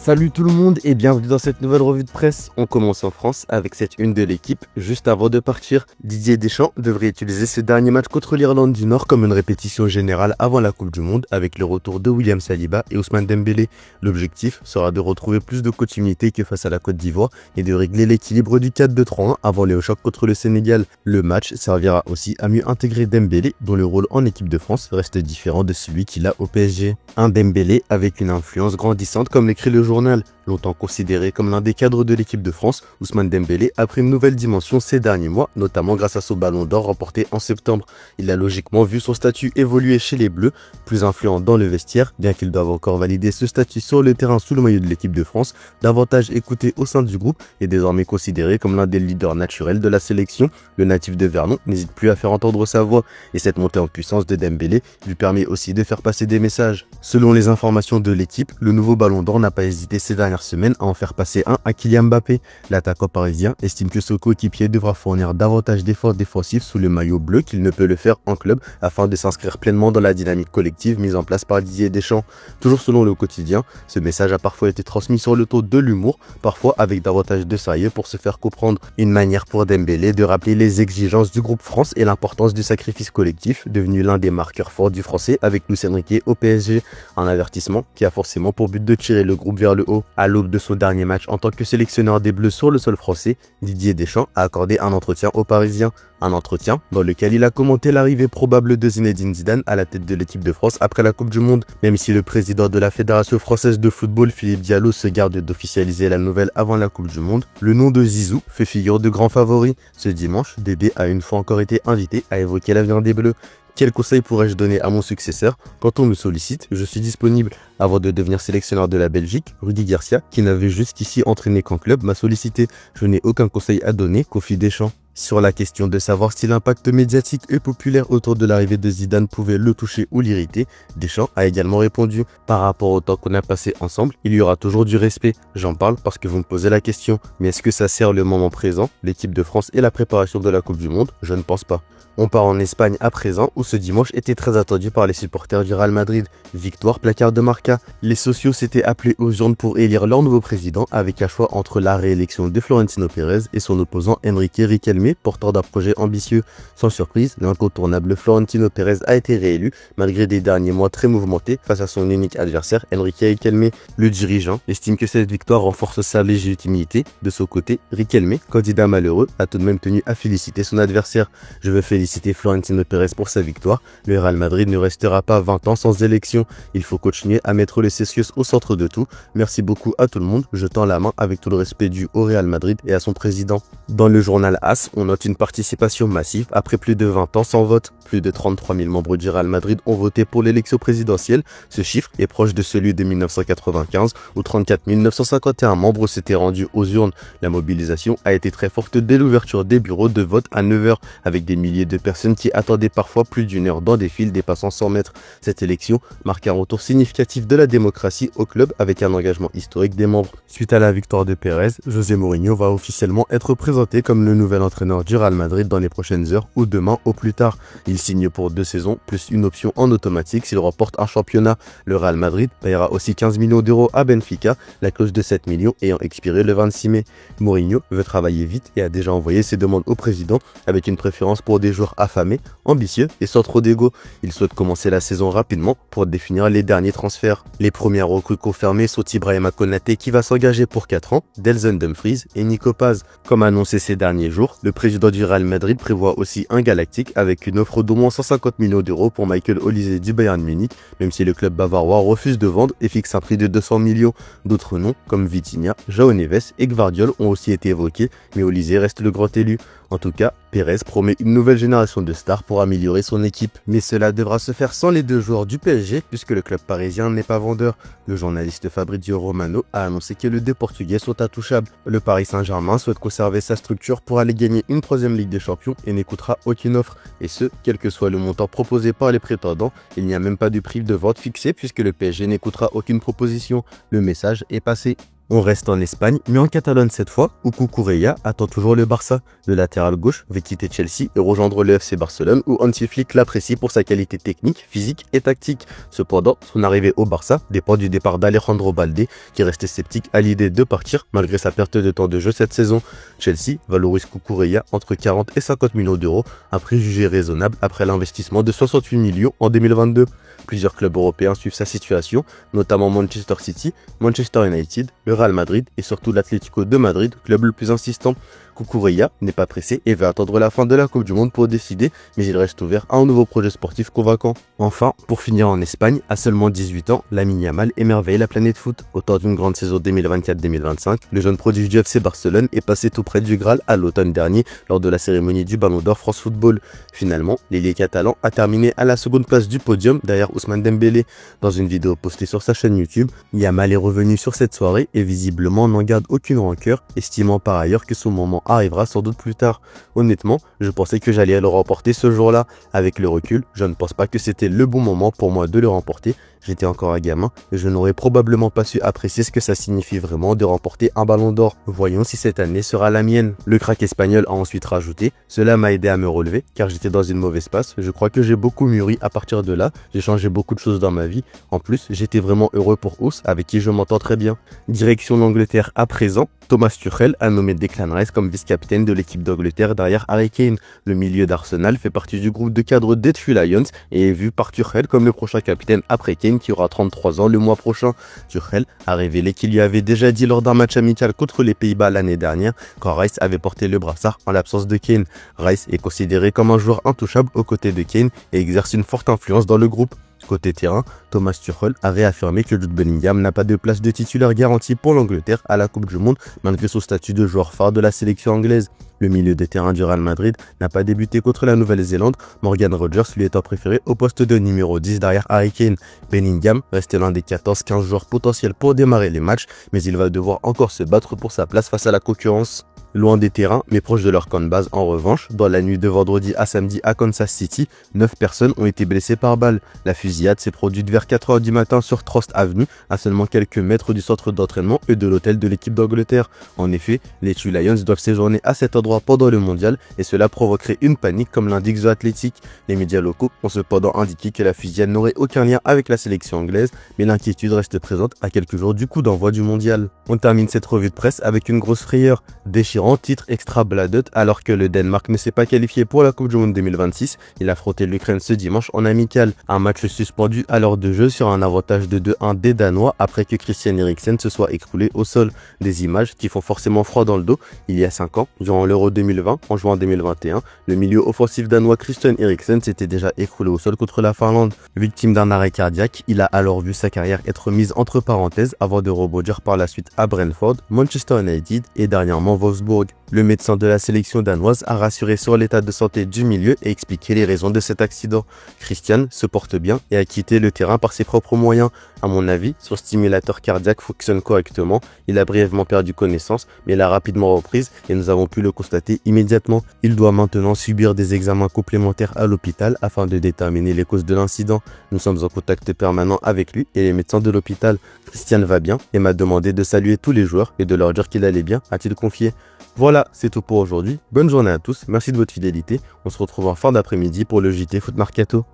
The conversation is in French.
Salut tout le monde et bienvenue dans cette nouvelle revue de presse. On commence en France avec cette une de l'équipe. Juste avant de partir, Didier Deschamps devrait utiliser ce dernier match contre l'Irlande du Nord comme une répétition générale avant la Coupe du Monde avec le retour de William Saliba et Ousmane Dembélé. L'objectif sera de retrouver plus de continuité que face à la Côte d'Ivoire et de régler l'équilibre du 4-2-3-1 avant les chocs contre le Sénégal. Le match servira aussi à mieux intégrer Dembélé dont le rôle en équipe de France reste différent de celui qu'il a au PSG. Un Dembélé avec une influence grandissante comme l'écrit le journal. Longtemps considéré comme l'un des cadres de l'équipe de France, Ousmane Dembélé a pris une nouvelle dimension ces derniers mois, notamment grâce à son ballon d'or remporté en septembre. Il a logiquement vu son statut évoluer chez les Bleus, plus influent dans le vestiaire, bien qu'il doive encore valider ce statut sur le terrain sous le maillot de l'équipe de France, davantage écouté au sein du groupe et désormais considéré comme l'un des leaders naturels de la sélection. Le natif de Vernon n'hésite plus à faire entendre sa voix et cette montée en puissance de Dembélé lui permet aussi de faire passer des messages. Selon les informations de l'équipe, le nouveau ballon d'or n'a pas hésité ces dernières semaines à en faire passer un à Kylian Mbappé. L'attaquant parisien estime que son coéquipier devra fournir davantage d'efforts défensifs sous le maillot bleu qu'il ne peut le faire en club afin de s'inscrire pleinement dans la dynamique collective mise en place par Didier Deschamps. Toujours selon le quotidien, ce message a parfois été transmis sur le ton de l'humour, parfois avec davantage de sérieux pour se faire comprendre. Une manière pour Dembélé de rappeler les exigences du groupe France et l'importance du sacrifice collectif, devenu l'un des marqueurs forts du français avec Luis Enrique au PSG. Un avertissement qui a forcément pour but de tirer le groupe vers le haut. À l'aube de son dernier match en tant que sélectionneur des Bleus sur le sol français, Didier Deschamps a accordé un entretien aux Parisiens. Un entretien dans lequel il a commenté l'arrivée probable de Zinedine Zidane à la tête de l'équipe de France après la Coupe du Monde. Même si le président de la Fédération française de football, Philippe Diallo, se garde d'officialiser la nouvelle avant la Coupe du Monde, le nom de Zizou fait figure de grand favori. Ce dimanche, Dédé a une fois encore été invité à évoquer l'avenir des Bleus. Quel conseil pourrais-je donner à mon successeur? Quand on me sollicite, je suis disponible. Avant de devenir sélectionneur de la Belgique, Rudy Garcia, qui n'avait jusqu'ici entraîné qu'en club, m'a sollicité. Je n'ai aucun conseil à donner, confie Deschamps. Sur la question de savoir si l'impact médiatique et populaire autour de l'arrivée de Zidane pouvait le toucher ou l'irriter, Deschamps a également répondu « Par rapport au temps qu'on a passé ensemble, il y aura toujours du respect. J'en parle parce que vous me posez la question. Mais est-ce que ça sert le moment présent, l'équipe de France et la préparation de la Coupe du Monde? Je ne pense pas. » On part en Espagne à présent où ce dimanche était très attendu par les supporters du Real Madrid. Victoire placard de Marca. Les socios s'étaient appelés aux urnes pour élire leur nouveau président avec un choix entre la réélection de Florentino Pérez et son opposant Enrique Riquelme, porteur d'un projet ambitieux. Sans surprise, l'incontournable Florentino Pérez a été réélu malgré des derniers mois très mouvementés face à son unique adversaire Enrique Riquelme. Le dirigeant estime que cette victoire renforce sa légitimité. De son côté, Riquelme, candidat malheureux, a tout de même tenu à féliciter son adversaire. Je veux féliciter Florentino Pérez pour sa victoire. Le Real Madrid ne restera pas 20 ans sans élection. Il faut continuer à mettre les Cesios au centre de tout. Merci beaucoup à tout le monde. Je tends la main avec tout le respect dû au Real Madrid et à son président. Dans le journal AS, on note une participation massive après plus de 20 ans sans vote. Plus de 33 000 membres du Real Madrid ont voté pour l'élection présidentielle. Ce chiffre est proche de celui de 1995 où 34 951 membres s'étaient rendus aux urnes. La mobilisation a été très forte dès l'ouverture des bureaux de vote à 9h avec des milliers de personnes qui attendaient parfois plus d'une heure dans des files dépassant 100 mètres. Cette élection marque un retour significatif de la démocratie au club avec un engagement historique des membres. Suite à la victoire de Pérez, José Mourinho va officiellement être présenté comme le nouvel entraîneur du Real Madrid dans les prochaines heures ou demain au plus tard. Il signe pour 2 saisons plus une option en automatique s'il remporte un championnat. Le Real Madrid paiera aussi 15 millions d'euros à Benfica, la clause de 7 millions ayant expiré le 26 mai. Mourinho veut travailler vite et a déjà envoyé ses demandes au président avec une préférence pour des joueurs affamés, ambitieux et sans trop d'ego. Il souhaite commencer la saison rapidement pour définir les derniers transferts. Les premières recrues confirmées sont Ibrahima Konaté qui va s'engager pour 4 ans, Denzel Dumfries et Nico Paz. Comme annoncé ces derniers jours, le président du Real Madrid prévoit aussi un galactique avec une offre d'au moins 150 millions d'euros pour Michael Olise du Bayern Munich, même si le club bavarois refuse de vendre et fixe un prix de 200 millions. D'autres noms comme Vitinha, João Neves et Gvardiol ont aussi été évoqués, mais Olise reste le grand élu. En tout cas, Pérez promet une nouvelle génération de stars pour améliorer son équipe. Mais cela devra se faire sans les 2 joueurs du PSG puisque le club parisien n'est pas vendeur. Le journaliste Fabrizio Romano a annoncé que les 2 Portugais sont intouchables. Le Paris Saint-Germain souhaite conserver sa structure pour aller gagner une 3e Ligue des Champions et n'écoutera aucune offre. Et ce, quel que soit le montant proposé par les prétendants, il n'y a même pas de prix de vente fixé puisque le PSG n'écoutera aucune proposition. Le message est passé. On reste en Espagne, mais en Catalogne cette fois, où Cucurella attend toujours le Barça. Le latéral gauche veut quitter Chelsea et rejoindre le FC Barcelone, où Hansi Flick l'apprécie pour sa qualité technique, physique et tactique. Cependant, son arrivée au Barça dépend du départ d'Alejandro Balde, qui restait sceptique à l'idée de partir malgré sa perte de temps de jeu cette saison. Chelsea valorise Cucurella entre 40 et 50 millions d'euros, un prix jugé raisonnable après l'investissement de 68 millions en 2022. Plusieurs clubs européens suivent sa situation, notamment Manchester City, Manchester United, le Real Madrid et surtout l'Atlético de Madrid, club le plus insistant. Cucurella n'est pas pressé et va attendre la fin de la Coupe du Monde pour décider, mais il reste ouvert à un nouveau projet sportif convaincant. Enfin, pour finir en Espagne, à seulement 18 ans, Lamine Yamal émerveille la planète foot. Autant d'une grande saison 2024-2025, le jeune prodige du FC Barcelone est passé tout près du Graal à l'automne dernier lors de la cérémonie du Ballon d'Or France Football. Finalement, l'ailier catalan a terminé à la seconde place du podium derrière Ousmane Dembélé. Dans une vidéo postée sur sa chaîne YouTube, Yamal est revenu sur cette soirée et visiblement n'en garde aucune rancœur, estimant par ailleurs que son moment arrivera sans doute plus tard. Honnêtement, je pensais que j'allais le remporter ce jour-là. Avec le recul, je ne pense pas que c'était le bon moment pour moi de le remporter. J'étais encore un gamin et je n'aurais probablement pas su apprécier ce que ça signifie vraiment de remporter un ballon d'or. Voyons si cette année sera la mienne. Le crack espagnol a ensuite rajouté: cela m'a aidé à me relever car j'étais dans une mauvaise passe. Je crois que j'ai beaucoup mûri à partir de là. J'ai changé beaucoup de choses dans ma vie. En plus, j'étais vraiment heureux pour Ous, avec qui je m'entends très bien. Direction l'Angleterre à présent. Thomas Tuchel a nommé Declan Rice comme vice-capitaine de l'équipe d'Angleterre derrière Harry Kane. Le milieu d'Arsenal fait partie du groupe de cadres des Lions et est vu par Tuchel comme le prochain capitaine après Kane, qui aura 33 ans le mois prochain. Tuchel a révélé qu'il lui avait déjà dit lors d'un match amical contre les Pays-Bas l'année dernière quand Rice avait porté le brassard en l'absence de Kane. Rice est considéré comme un joueur intouchable aux côtés de Kane et exerce une forte influence dans le groupe. Côté terrain, Thomas Tuchel a réaffirmé que Jude Bellingham n'a pas de place de titulaire garantie pour l'Angleterre à la Coupe du Monde malgré son statut de joueur phare de la sélection anglaise. Le milieu de terrain du Real Madrid n'a pas débuté contre la Nouvelle-Zélande, Morgan Rogers lui étant préféré au poste de numéro 10 derrière Harry Kane. Bellingham reste l'un des 14-15 joueurs potentiels pour démarrer les matchs, mais il va devoir encore se battre pour sa place face à la concurrence. Loin des terrains, mais proche de leur camp de base en revanche, dans la nuit de vendredi à samedi à Kansas City, 9 personnes ont été blessées par balle. La fusillade s'est produite vers 4h du matin sur Trost Avenue, à seulement quelques mètres du centre d'entraînement et de l'hôtel de l'équipe d'Angleterre. En effet, les Lions doivent séjourner à cet endroit pendant le mondial et cela provoquerait une panique comme l'indique The Athletic. Les médias locaux ont cependant indiqué que la fusillade n'aurait aucun lien avec la sélection anglaise, mais l'inquiétude reste présente à quelques jours du coup d'envoi du mondial. On termine cette revue de presse avec une grosse frayeur. Déchirant titre extra bladet alors que le Danemark ne s'est pas qualifié pour la Coupe du Monde 2026. Il affrontait l'Ukraine ce dimanche en amical. Un match suspendu à l'heure de jeu sur un avantage de 2-1 des Danois après que Christian Eriksen se soit écroulé au sol. Des images qui font forcément froid dans le dos. Il y a 5 ans, durant l'Euro 2020, en juin 2021, le milieu offensif danois Christian Eriksen s'était déjà écroulé au sol contre la Finlande. Victime d'un arrêt cardiaque, il a alors vu sa carrière être mise entre parenthèses avant de rebondir par la suite à Brentford, Manchester United et dernièrement Wolfsburg. Le médecin de la sélection danoise a rassuré sur l'état de santé du milieu et expliqué les raisons de cet accident. Christian se porte bien et a quitté le terrain par ses propres moyens. À mon avis, son stimulateur cardiaque fonctionne correctement. Il a brièvement perdu connaissance, mais il a rapidement reprise et nous avons pu le constater immédiatement. Il doit maintenant subir des examens complémentaires à l'hôpital afin de déterminer les causes de l'incident. Nous sommes en contact permanent avec lui et les médecins de l'hôpital. Christian va bien et m'a demandé de saluer tous les joueurs et de leur dire qu'il allait bien, a-t-il confié. Voilà, c'est tout pour aujourd'hui. Bonne journée à tous, merci de votre fidélité. On se retrouve en fin d'après-midi pour le JT Foot Mercato.